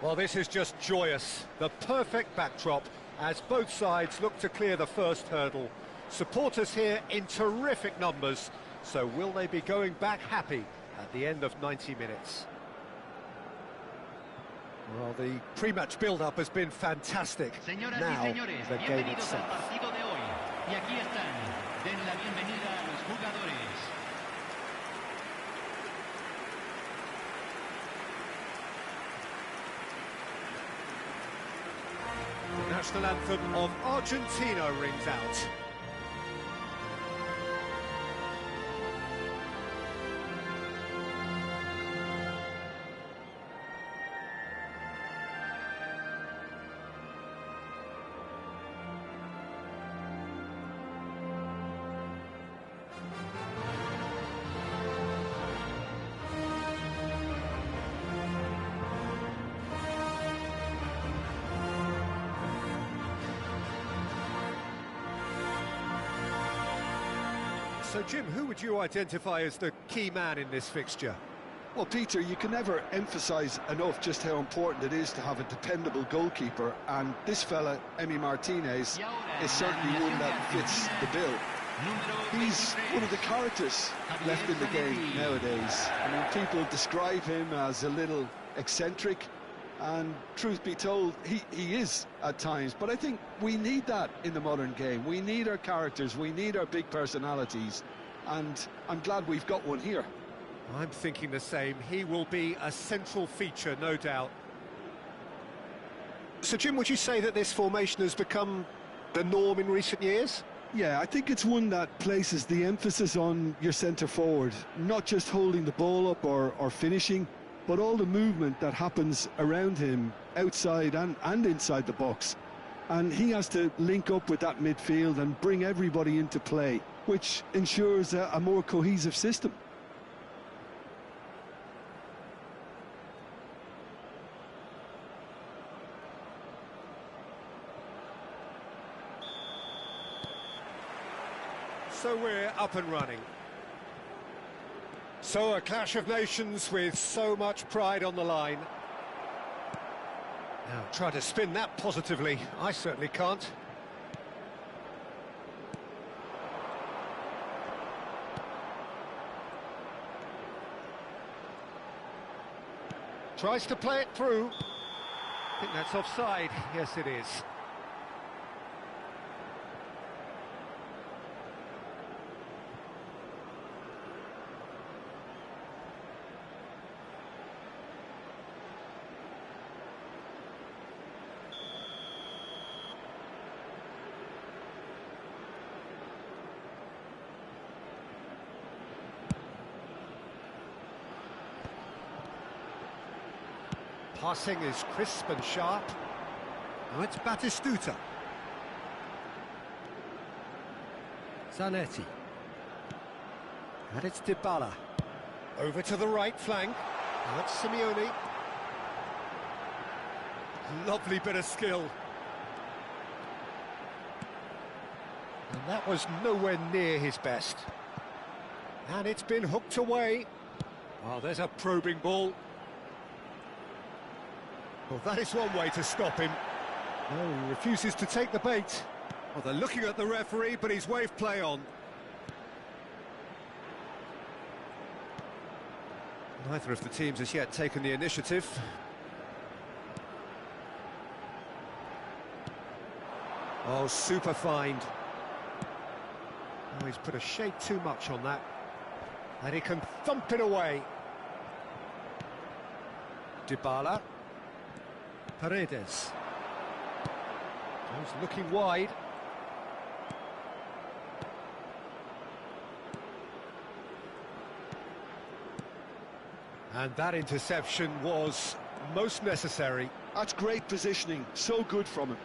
Well, this is just joyous. The perfect backdrop as both sides look to clear the first hurdle. Supporters here in terrific numbers, so will they be going back happy at the end of 90 minutes? Well, the pre-match build-up has been fantastic. Señoras now, y señores, the game bienvenidos itself. al partido de hoy. Y aquí están, den la bienvenida a los jugadores. The national anthem of Argentina rings out. So, Jim, who would you identify as the key man in this fixture? Well, Peter, you can never emphasise enough just how important it is to have a dependable goalkeeper, and this fella, Emi Martinez, is certainly one that fits the bill. He's one of the characters left in the game nowadays. I mean, people describe him as a little eccentric, and truth be told, he is at times, but I think we need that in the modern game. We need our characters, we need our big personalities, and I'm glad we've got one here. I'm thinking the same. He will be a central feature, no doubt. So, Jim, would you say that this formation has become the norm in recent years? Yeah, I think it's one that places the emphasis on your centre-forward, not just holding the ball up or finishing, but all the movement that happens around him, outside and inside the box. And he has to link up with that midfield and bring everybody into play, which ensures a more cohesive system. So we're up and running. So a clash of nations with so much pride on the line. Now try to spin that positively. I certainly can't. Tries to play it through. I think that's offside. Yes, it is. Passing is crisp and sharp. Now it's Batistuta. Zanetti. And it's Dybala. Over to the right flank. Now it's Simeone. Lovely bit of skill. And that was nowhere near his best. And it's been hooked away. Oh, there's a probing ball. Well, that is one way to stop him. No, he refuses to take the bait. Well, they're looking at the referee, but he's waved play on. Neither of the teams has yet taken the initiative. Oh, super find. Oh, he's put a shade too much on that. And he can thump it away. Dybala. Paredes. He's looking wide. And that interception was most necessary. That's great positioning, so good from him.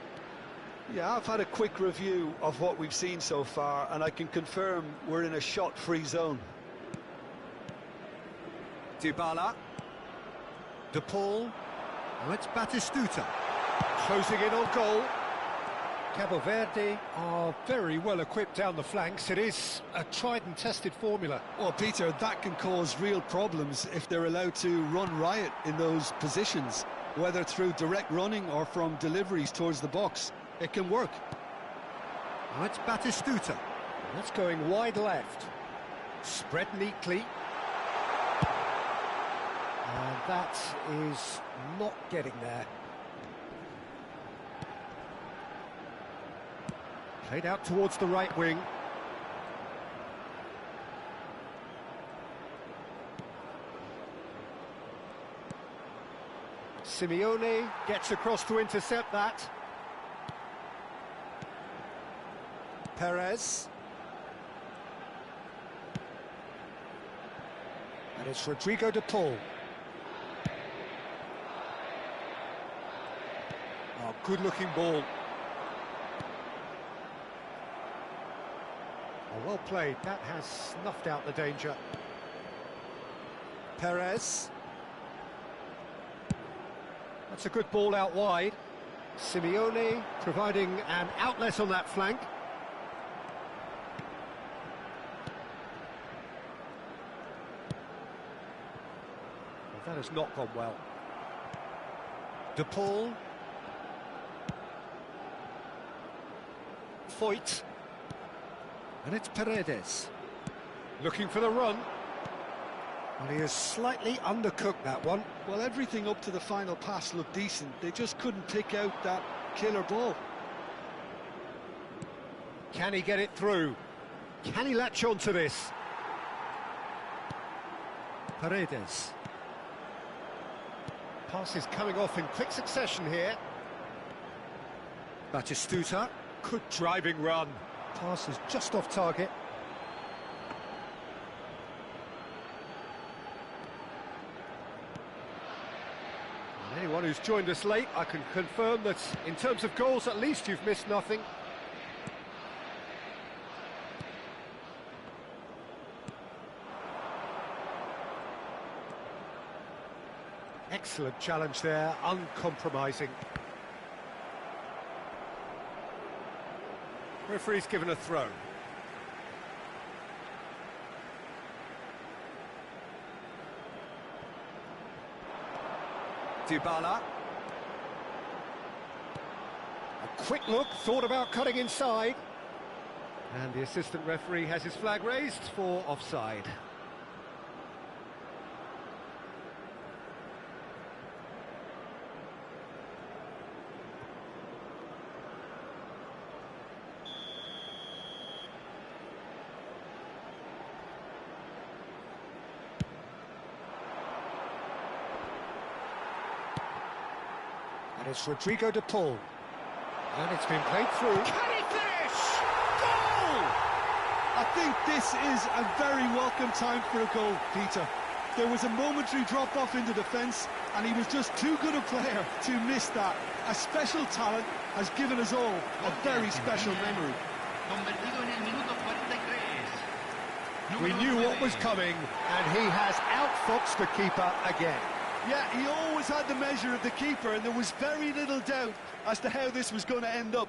Yeah, I've had a quick review of what we've seen so far, and I can confirm we're in a shot-free zone. Dybala. De Paul. Now it's Batistuta. Closing in on goal. Cabo Verde are very well equipped down the flanks. It is a tried and tested formula. Well, Peter, that can cause real problems if they're allowed to run riot in those positions. whether through direct running or from deliveries towards the box. It can work. Now it's Batistuta. That's going wide left. Spread neatly. And that is not getting there. Played out towards the right wing. Simeone gets across to intercept that. Perez. And it's Rodrigo de Paul. Oh, good-looking ball. Oh, well played. That has snuffed out the danger. Perez. That's a good ball out wide. Simeone providing an outlet on that flank. Well, that has not gone well. De Paul. Foyt. And it's Paredes. Looking for the run. Well, he has slightly undercooked that one. Well, everything up to the final pass looked decent. They just couldn't pick out that killer ball. Can he get it through? Can he latch on to this? Paredes. Pass is coming off in quick succession here. Batistuta. Good driving run. Pass is just off target. And anyone who's joined us late, I can confirm that in terms of goals, at least you've missed nothing. Excellent challenge there, uncompromising. Referee's given a throw. Dybala. A quick look, thought about cutting inside. And the assistant referee has his flag raised for offside. And it's Rodrigo de Paul. And it's been played through. Can he finish? Goal! I think this is a very welcome time for a goal, Peter. There was a momentary drop-off into defence, and he was just too good a player to miss that. A special talent has given us all a very special memory. We knew what was coming, and he has outfoxed the keeper again. Yeah, he always had the measure of the keeper, and there was very little doubt as to how this was going to end up.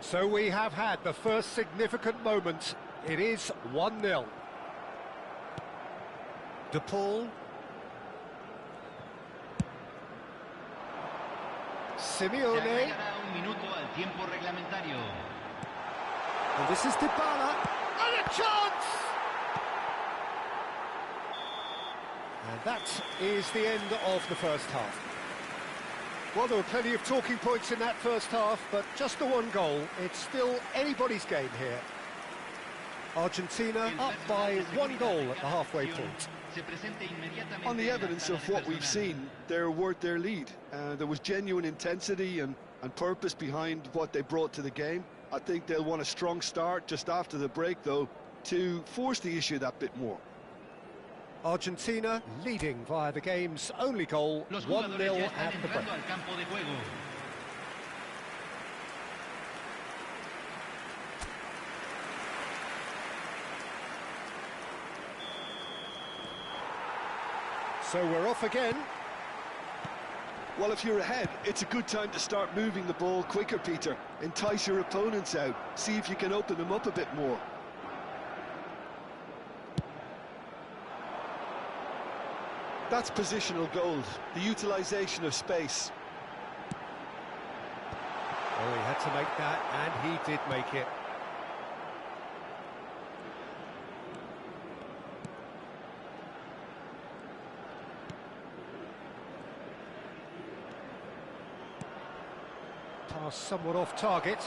So we have had the first significant moment. It is 1-0. De Paul. Simeone. And this is Dybala. And a chance! And that is the end of the first half. Well, there were plenty of talking points in that first half, but just the one goal. It's still anybody's game here. Argentina up by 1 goal at the halfway point. On the evidence of what we've seen, they're worth their lead. There was genuine intensity and purpose behind what they brought to the game. I think they'll want a strong start just after the break, though, to force the issue that bit more. Argentina leading via the game's only goal, 1-0 at the break. So we're off again. Well, if you're ahead, it's a good time to start moving the ball quicker, Peter. Entice your opponents out. See if you can open them up a bit more. That's positional gold, the utilisation of space. Oh, he had to make that, and he did make it. Pass somewhat off target.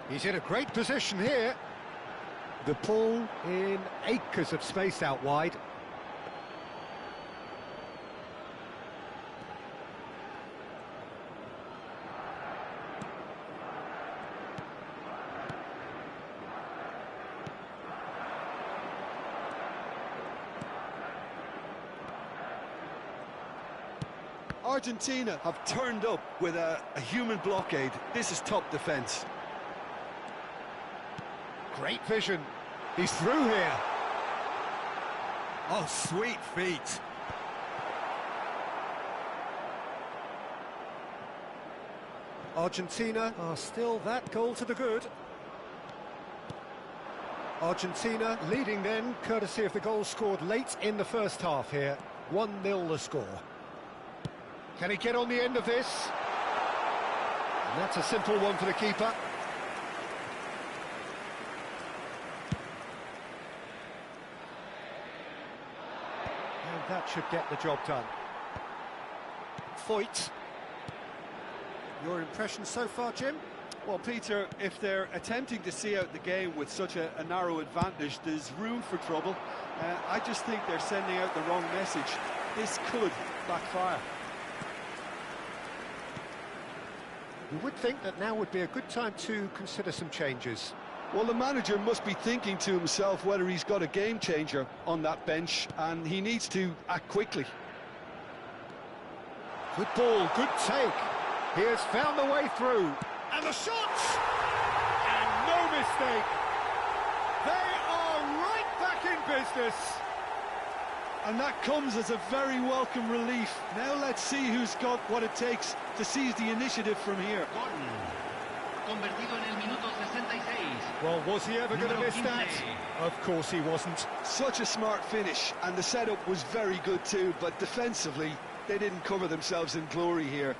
He's in a great position here. The ball in acres of space out wide. Argentina have turned up with a human blockade. This is top defence. Great vision. He's through here. Oh, sweet feet. Argentina are still that goal to the good. Argentina leading then, courtesy of the goal scored late in the first half here. 1-0 the score. Can he get on the end of this? And that's a simple one for the keeper. And that should get the job done. Foyt. Your impression so far, Jim? Well, Peter, if they're attempting to see out the game with such a narrow advantage, there's room for trouble. I just think they're sending out the wrong message. This could backfire. You would think that now would be a good time to consider some changes. Well, the manager must be thinking to himself whether he's got a game changer on that bench, and he needs to act quickly. Good ball, good take. He has found the way through. And the shot! And no mistake. They are right back in business. And that comes as a very welcome relief. Now let's see who's got what it takes to seize the initiative from here. Convertido en el minuto 66. Well, was he ever going to miss 15. that? Of course he wasn't. Such a smart finish, and the setup was very good too, but defensively, they didn't cover themselves in glory here.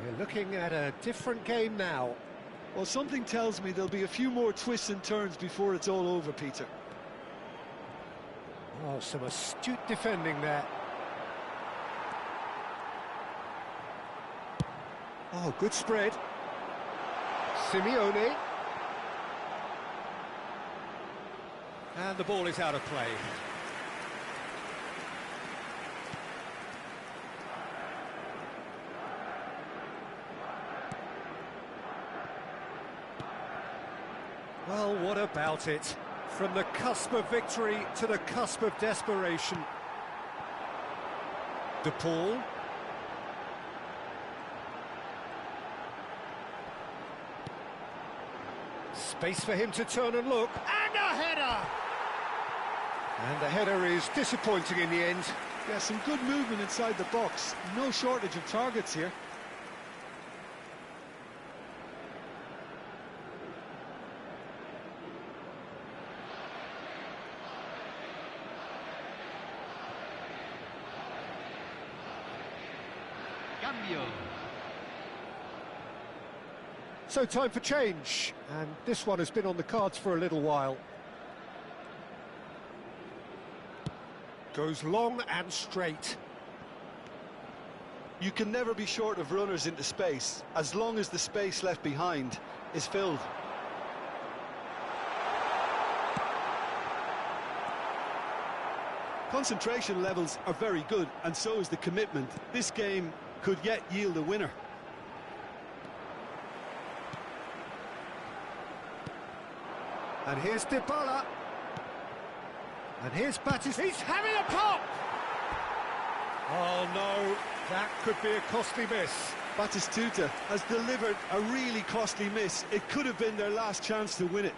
We're looking at a different game now. Well, something tells me there'll be a few more twists and turns before it's all over, Peter. Oh, some astute defending there. Oh, good spread. Simeone. And the ball is out of play. Well, what about it? From the cusp of victory to the cusp of desperation. De Paul. Space for him to turn and look. And a header! And the header is disappointing in the end. Yeah, some good movement inside the box. No shortage of targets here. So time for change, and this one has been on the cards for a little while. Goes long and straight. You can never be short of runners into space, as long as the space left behind is filled. Concentration levels are very good, and so is the commitment. This game could yet yield a winner. And here's Dybala. And here's Batistuta. He's having a pop! Oh no, that could be a costly miss. Batistuta has delivered a really costly miss. It could have been their last chance to win it.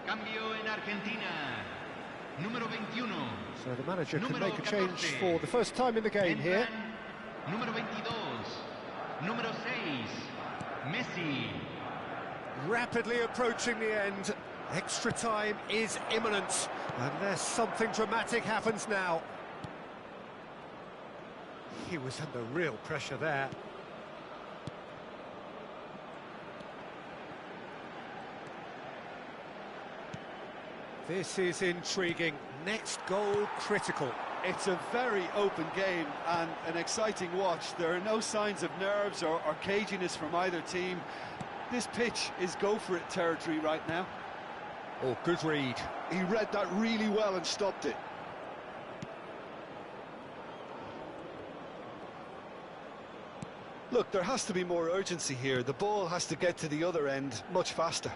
Cambio en Argentina. Número 21. So the manager can Número make a change 14. for the first time in the game here. Número 22. Número 6. Messi. Rapidly approaching the end. Extra time is imminent. Unless something dramatic happens now. He was under real pressure there. This is intriguing. Next goal critical. It's a very open game and an exciting watch. There are no signs of nerves or caginess from either team. This pitch is go-for-it territory right now. Oh, good read. He read that really well and stopped it. Look, there has to be more urgency here. The ball has to get to the other end much faster.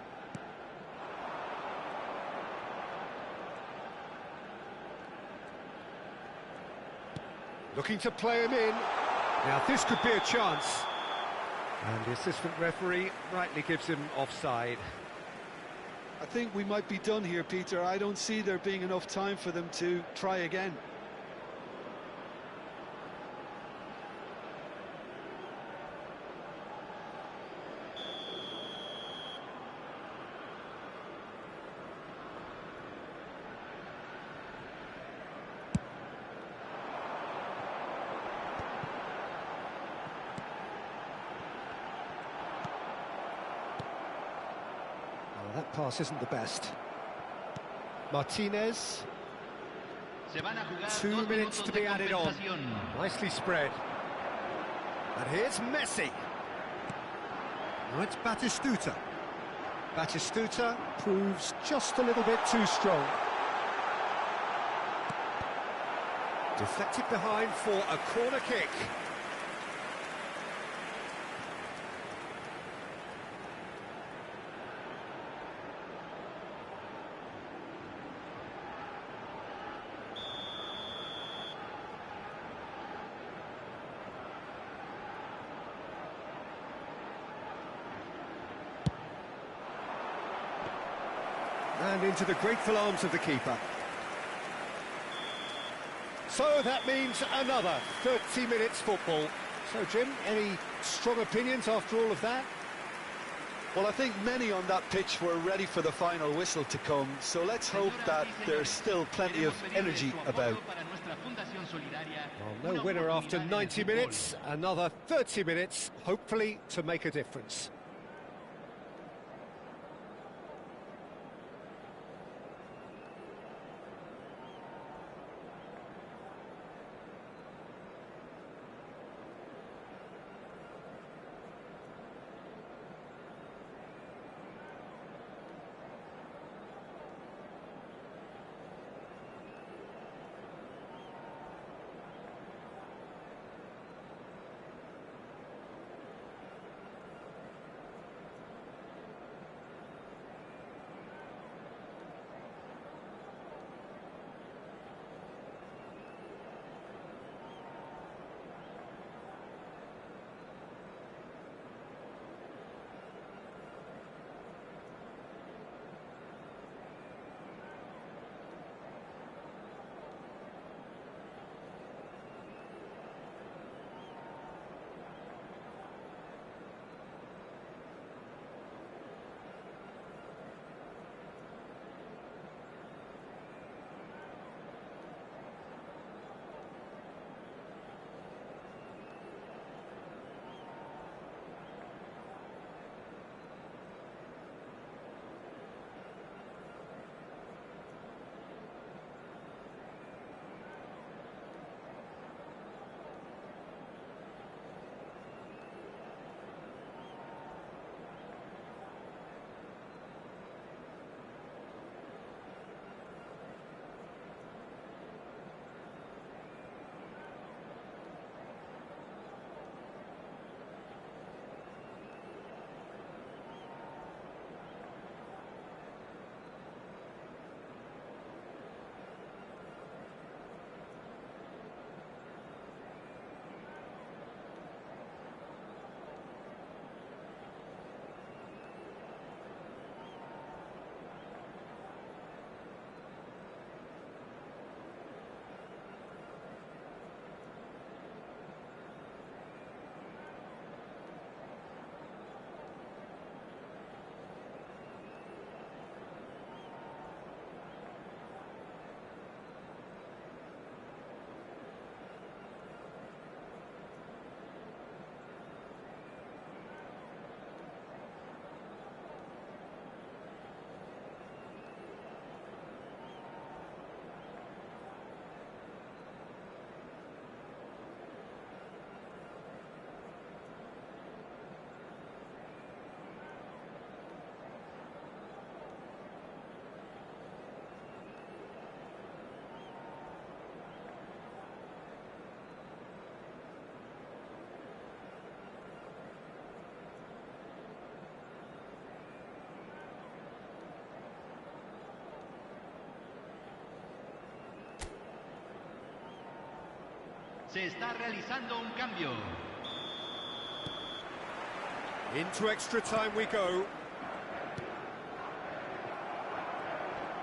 Looking to play him in. Now this could be a chance. And the assistant referee rightly gives him offside. I think we might be done here, Peter. I don't see there being enough time for them to try again. That pass isn't the best. Martinez. Se van a jugar 2 2 minutes to minutos be de added on. compensación. Nicely spread. And here's Messi. Now it's Batistuta. Batistuta proves just a little bit too strong. Deflected behind for a corner kick. And into the grateful arms of the keeper. So that means another 30 minutes football. So, Jim, any strong opinions after all of that? Well, I think many on that pitch were ready for the final whistle to come, so let's hope that there's still plenty of energy about. Well, no winner after 90 minutes, another 30 minutes, hopefully to make a difference. Se está realizando un cambio. Into extra time we go.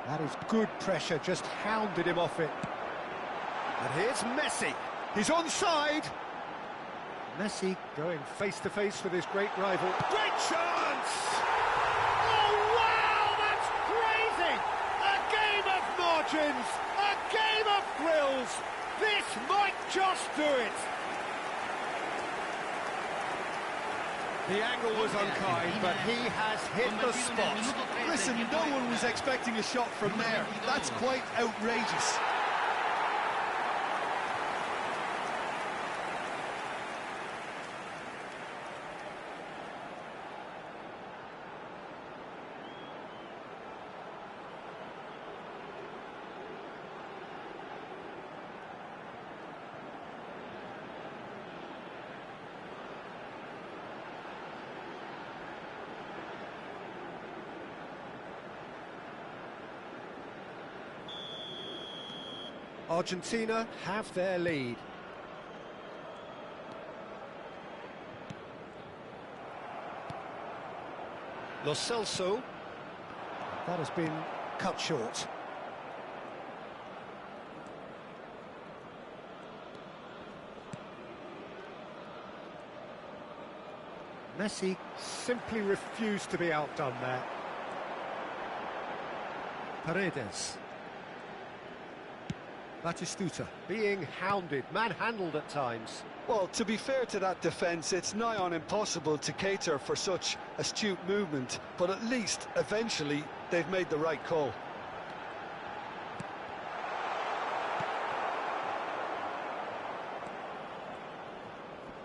That is good pressure, just hounded him off it. And here's Messi. He's onside. Messi going face-to-face with his great rival. Great chance! Oh, wow, that's crazy! A game of margins, a game of thrills. This might just do it. The angle was unkind, but he has hit the spot. Listen, no one was expecting a shot from there. That's quite outrageous. Argentina have their lead. Lo Celso. That has been cut short. Messi simply refused to be outdone there. Paredes. Batistuta being hounded, manhandled at times. Well, to be fair to that defence, it's nigh on impossible to cater for such astute movement, but at least, eventually, they've made the right call.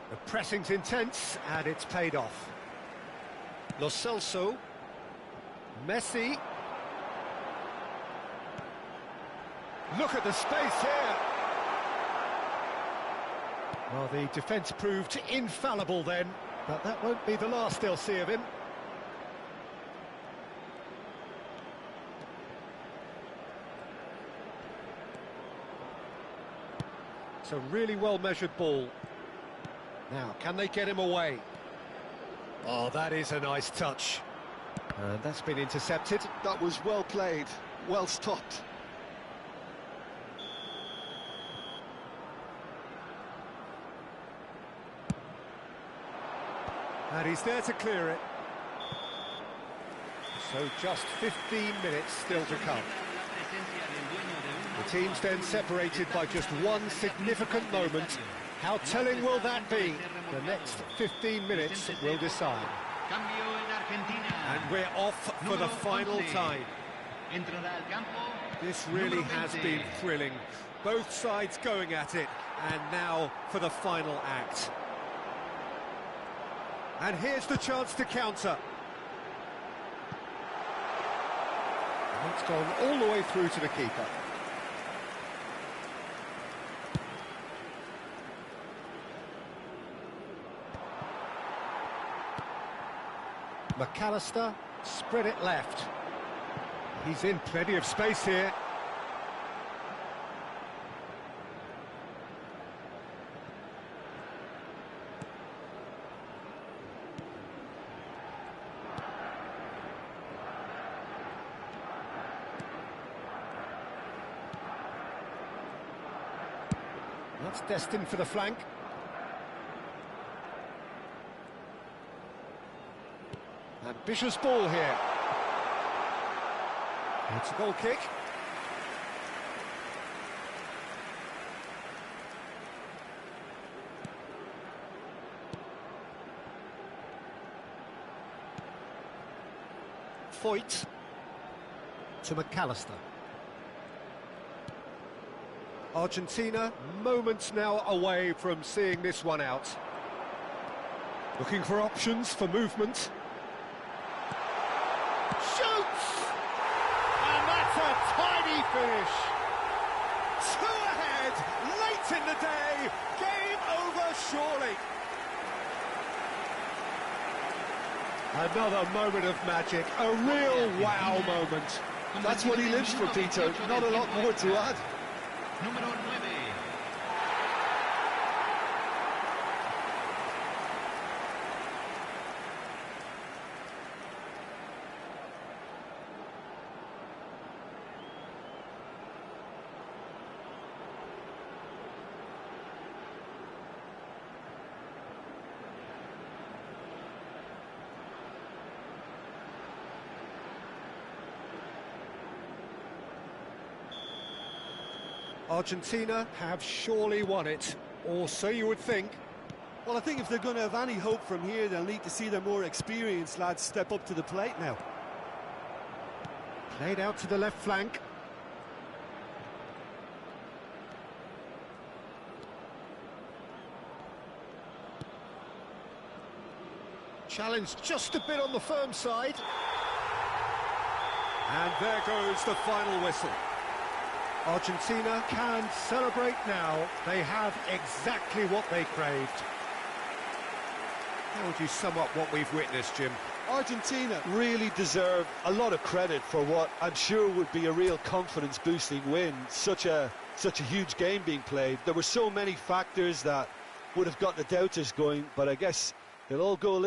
The pressing's intense, and it's paid off. Lo Celso. Messi. Look at the space here. Well, the defence proved infallible then, but that won't be the last they'll see of him. It's a really well-measured ball. Now, can they get him away? Oh, that is a nice touch. And that's been intercepted. That was well played, well stopped. And he's there to clear it. So just 15 minutes still to come. The teams then separated by just one significant moment. How telling will that be? The next 15 minutes will decide. And we're off for the final time. This really has been thrilling. Both sides going at it, and now for the final act. And here's the chance to counter. And it's gone all the way through to the keeper. McAllister spread it left. He's in plenty of space here. That's destined for the flank. Ambitious ball here. It's a goal kick. Foyt to McAllister. Argentina, moments now away from seeing this one out. Looking for options for movement. Shoots! And that's a tiny finish. 2 ahead, late in the day, game over surely. Another moment of magic, a real wow moment. That's what he lives for, Peter, not a lot more to add. Número 9. Argentina have surely won it, or so you would think. Well, I think if they're going to have any hope from here, they'll need to see their more experienced lads step up to the plate now. Played out to the left flank. Challenge just a bit on the firm side. And there goes the final whistle. Argentina can celebrate now. They have exactly what they craved. How would you sum up what we've witnessed, Jim? Argentina really deserve a lot of credit for what I'm sure would be a real confidence-boosting win. Such a huge game being played. There were so many factors that would have got the doubters going, but I guess they'll all go a little